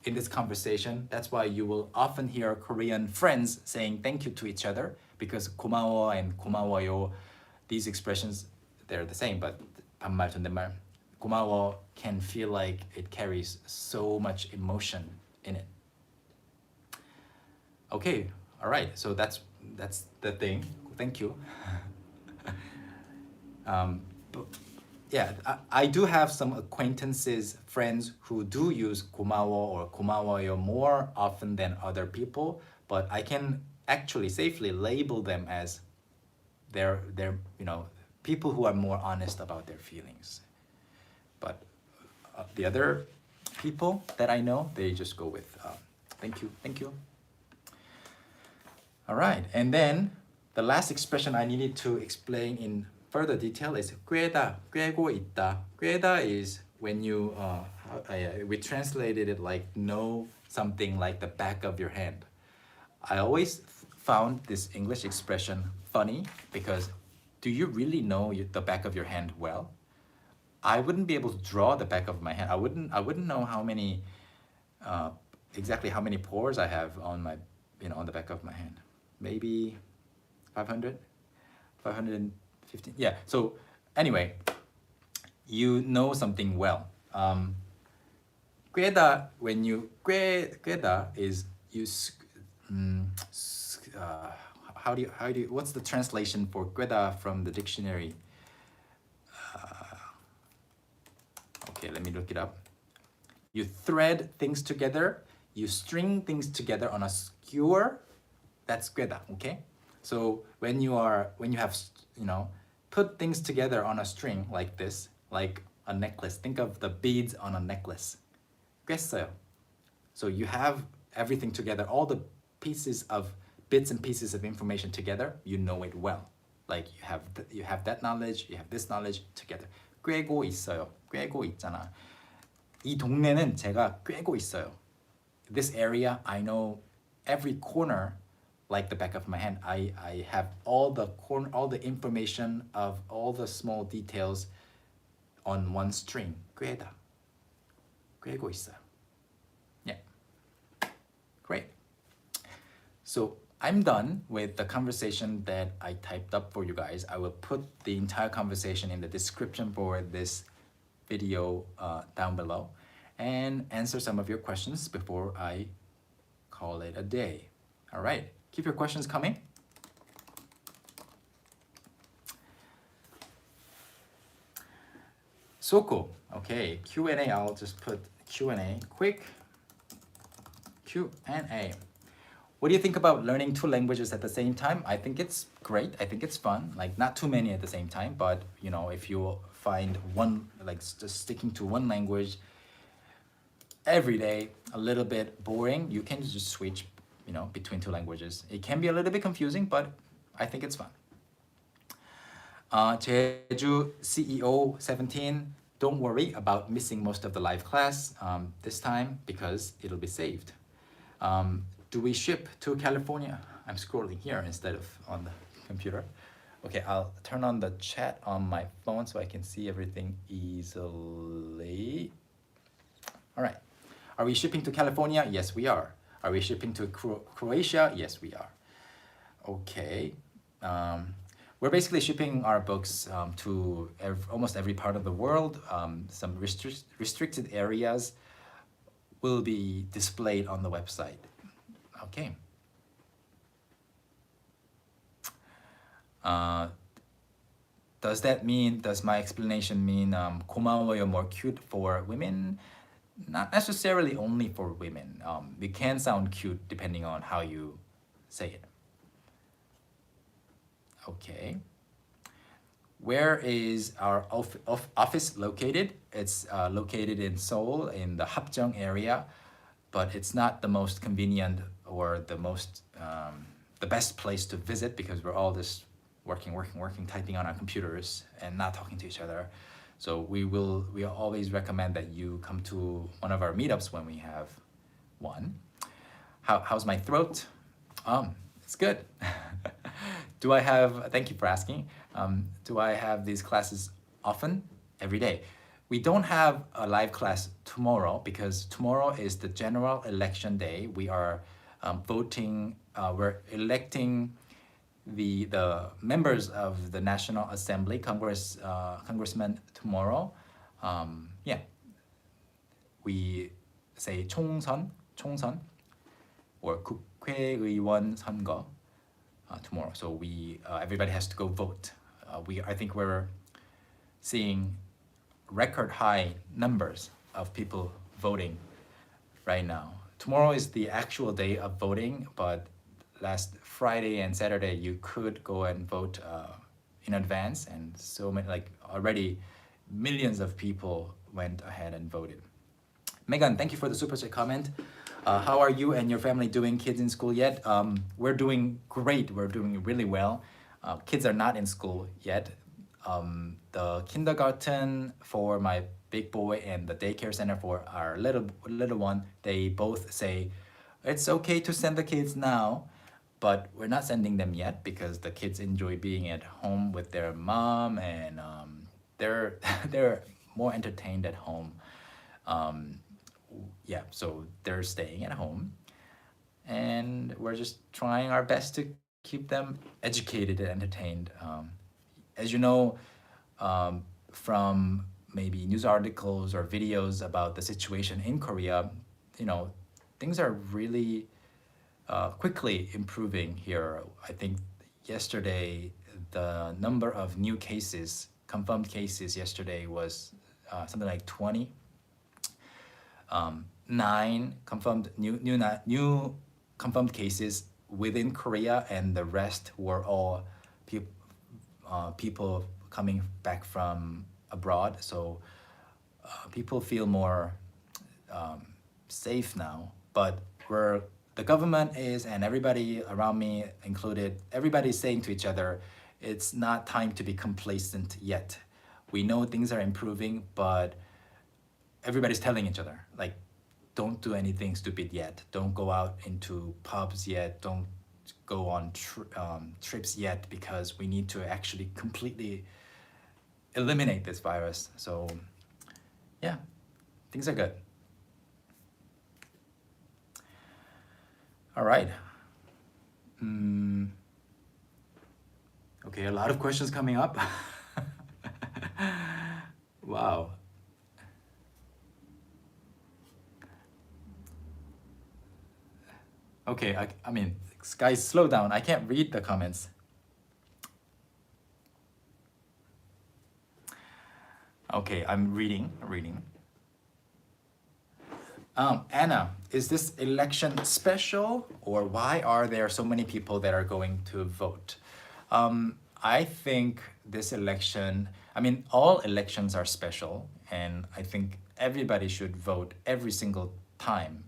in this conversation. That's why you will often hear Korean friends saying thank you to each other because 고마워 and 고마워요, these expressions, they're the same, but 반말, 존댓말, 고마워 can feel like it carries so much emotion in it. Okay, all right, so that's the thing. Thank you. But yeah, I do have some acquaintances, friends who do use 고마워 or 고마워요 more often than other people, but I can actually safely label them as they're people who are more honest about their feelings. But the other people that I know, they just go with thank you, thank you. All right, and then the last expression I needed to explain in further detail is 꿰다, 꿰고 있다. 꿰다 is when you, we translated it like know something like the back of your hand. I always found this English expression funny because do you really know the back of your hand well? I wouldn't be able to draw the back of my hand. I wouldn't know how many, exactly how many pores I have on my, on the back of my hand. Maybe 500, 515. Yeah. So anyway, you know something well. 꿰다, when you 꿰다 is you. How do you? What's the translation for 꿰다 from the dictionary? Okay, let me look it up. You thread things together. You string things together on a skewer. That's 꿰다. Okay. So when you have put things together on a string like this, like a necklace. Think of the beads on a necklace. 꿰어요. So you have everything together, all the bits and pieces of information together. You know it well. Like you have that knowledge, you have this knowledge together. 꿰고 있어요. 꿰고 있잖아. 이 동네는 제가 꿰고 있어요. This area, I know every corner like the back of my hand. I have all the information of all the small details on one string. 꿰다. 꿰고 있어요. Yeah. Great. So I'm done with the conversation that I typed up for you guys. I will put the entire conversation in the description for this video down below and answer some of your questions before I call it a day. All right, keep your questions coming. So cool. Okay, Q&A, I'll just put Q&A, quick Q&A. What do you think about learning two languages at the same time? I think it's great. I think it's fun. Like not too many at the same time, but if you find one, like just sticking to one language every day, a little bit boring, you can just switch, between two languages. It can be a little bit confusing, but I think it's fun. Jeju CEO 17, don't worry about missing most of the live class this time because it'll be saved. Do we ship to California? I'm scrolling here instead of on the computer. Okay, I'll turn on the chat on my phone so I can see everything easily. All right. Are we shipping to California? Yes, we are. Are we shipping to Croatia? Yes, we are. Okay. We're basically shipping our books to almost every part of the world. Some restricted areas will be displayed on the website. Okay. Does my explanation mean 고마워요 more cute for women? Not necessarily only for women. It can sound cute depending on how you say it. Okay. Where is our office located? It's located in Seoul in the Hapjeong area, but it's not the most convenient or the best place to visit because we're all just working, typing on our computers and not talking to each other. So we always recommend that you come to one of our meetups when we have one. How's my throat? It's good. Thank you for asking. Do I have these classes often? Every day. We don't have a live class tomorrow because tomorrow is the general election day. We are voting, we're electing the members of the National Assembly, congressmen tomorrow. Yeah, we say 총선, or 국회의원 선거 tomorrow. So everybody has to go vote. I think we're seeing record high numbers of people voting right now. Tomorrow is the actual day of voting, but last Friday and Saturday you could go and vote in advance, and so many, like already millions of people went ahead and voted. Megan, thank you for the super chat comment. How are you and your family doing? Kids in school yet? We're doing great. We're doing really well. Kids are not in school yet. The kindergarten for my big boy and the daycare center for our little one, they both say it's okay to send the kids now, but we're not sending them yet because the kids enjoy being at home with their mom, and they're more entertained at home. Yeah, so they're staying at home, and we're just trying our best to keep them educated and entertained. As you know, from maybe news articles or videos about the situation in Korea, things are really quickly improving here. I think yesterday, the number of new cases, confirmed cases yesterday was something like 20. 9 confirmed new confirmed cases within Korea, and the rest were all people coming back from abroad. So people feel more safe now. But the government is, and everybody around me included, everybody's saying to each other, it's not time to be complacent yet. We know things are improving, but everybody's telling each other, like, don't do anything stupid yet. Don't go out into pubs yet. Don't go on trips yet, because we need to actually completely eliminate this virus. So yeah, things are good. All right. Okay, a lot of questions coming up. Wow. Okay, I mean, guys, slow down. I can't read the comments. Okay, I'm reading. Anna, is this election special, or why are there so many people that are going to vote? I think this election, all elections are special, and I think everybody should vote every single time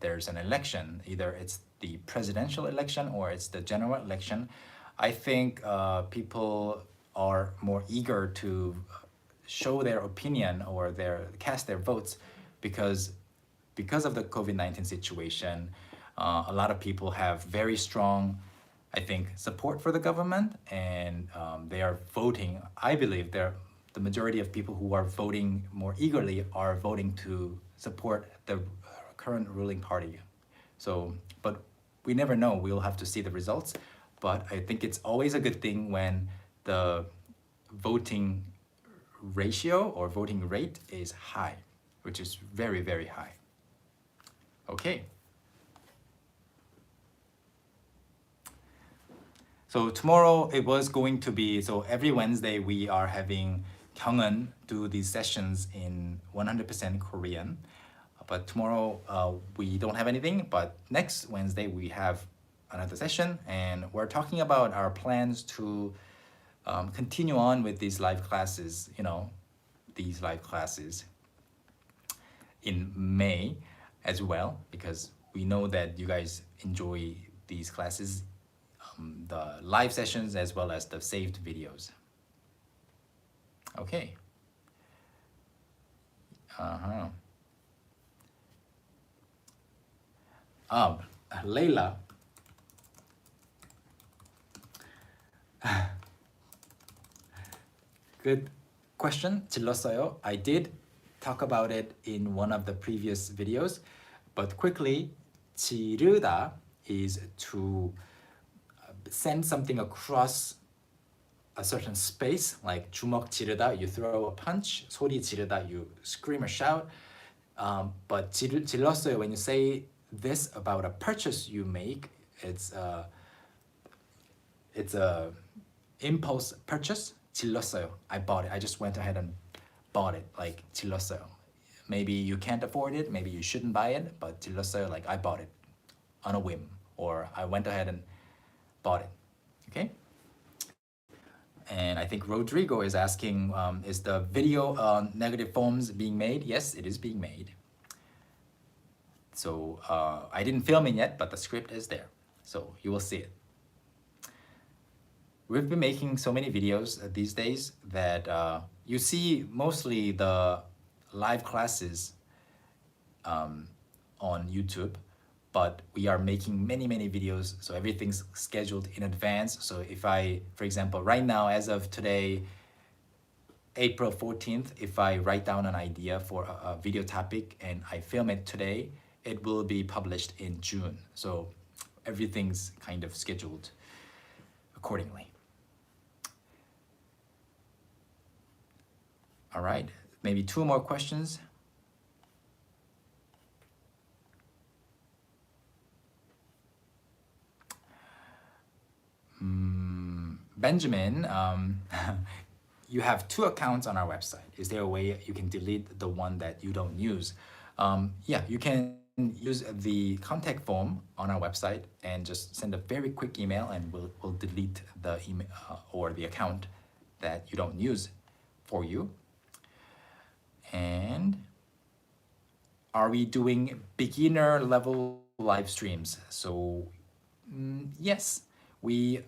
there's an election. Either it's the presidential election or it's the general election. I think people are more eager to show their opinion or cast their votes because of the COVID-19 situation. A lot of people have very strong, I think, support for the government, and they are voting. I believe the majority of people who are voting more eagerly are voting to support the current ruling party. So, but we never know. We'll have to see the results. But I think it's always a good thing when the voting ratio or voting rate is high, which is very, very high. Okay. So tomorrow it was going to be, so every Wednesday we are having Kyunghan do these sessions in 100% Korean. But tomorrow we don't have anything, but next Wednesday we have another session, and we're talking about our plans to continue on with these live classes, these live classes in May as well, because we know that you guys enjoy these classes, the live sessions as well as the saved videos. Okay. Layla. Good question. 질렀어요. I did talk about it in one of the previous videos, but quickly, 지르다 is to send something across a certain space, like 주먹 지르다, you throw a punch, 소리 지르다, you scream or shout. But 질렀어요, when you say this about a purchase you make, it's a impulse purchase. 질렀어요. I bought it. I just went ahead and bought it. Like 질렀어요. Maybe you can't afford it. Maybe you shouldn't buy it. But 질렀어요, like I bought it on a whim, or I went ahead and bought it. Okay. And I think Rodrigo is asking, is the video on negative forms being made? Yes, it is being made. So I didn't film it yet, but the script is there. So you will see it. We've been making so many videos these days that you see mostly the live classes on YouTube, but we are making many videos, so everything's scheduled in advance. So if I, for example, right now, as of today, April 14th, if I write down an idea for a video topic and I film it today, it will be published in June. So everything's kind of scheduled accordingly. All right, maybe two more questions. Benjamin, you have two accounts on our website. Is there a way you can delete the one that you don't use? Yeah, you can use the contact form on our website and just send a very quick email, and we'll delete the email or the account that you don't use for you. And are we doing beginner level live streams? So yes, we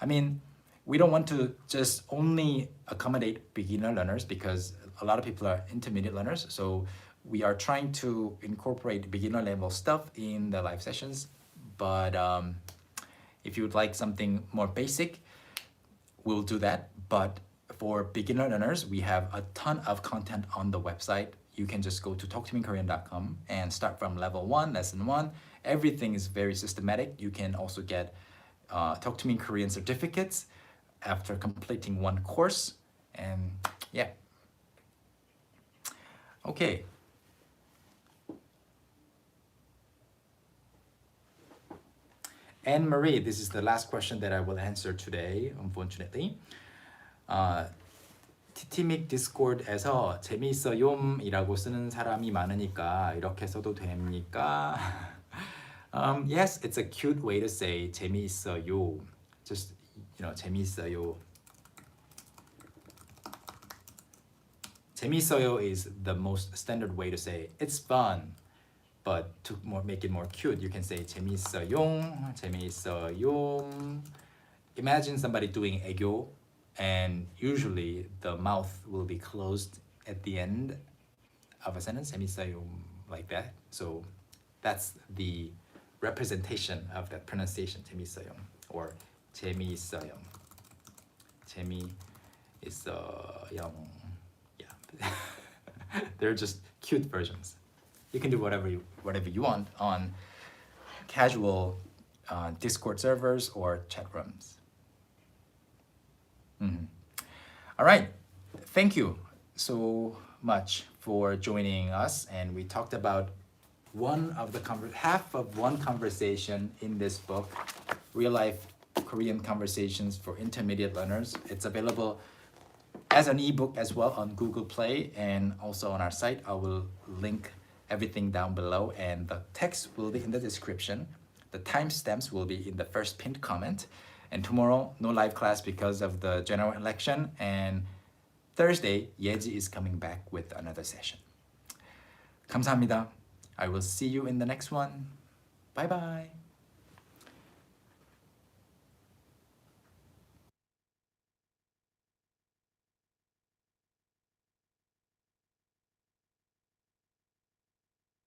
don't want to just only accommodate beginner learners, because a lot of people are intermediate learners. So we are trying to incorporate beginner level stuff in the live sessions. But if you would like something more basic, we'll do that. But for beginner learners, we have a ton of content on the website. You can just go to talktomekorean.com and start from level 1, lesson 1. Everything is very systematic. You can also get Talk to Me in Korean certificates after completing one course. And yeah. Okay. Anne Marie, this is the last question that I will answer today, unfortunately. TTMIK 디스코드에서 재미있어요 이라고 쓰는 사람이 많으니까 이렇게 써도 됩니까? Yes, it's a cute way to say 재미있어요. Just, 재미있어요. 재미있어요 is the most standard way to say it's fun. But to make it more cute, you can say 재미있어요, 재미있어요. Imagine somebody doing 애교, and usually the mouth will be closed at the end of a sentence, 재미있어요, like that. So that's the representation of that pronunciation, 재미있어요, or 재미있어요, 재미있어요. Yeah, they're just cute versions. You can do whatever you want on casual Discord servers or chat rooms. All right, thank you so much for joining us, and we talked about half of one conversation in this book, Real Life Korean Conversations for Intermediate Learners. It's available as an ebook as well on Google Play and also on our site. I will link everything down below, and the text will be in the description. The timestamps will be in the first pinned comment. And tomorrow, no live class because of the general election. And Thursday, Yeji is coming back with another session. 감사합니다. I will see you in the next one. Bye bye.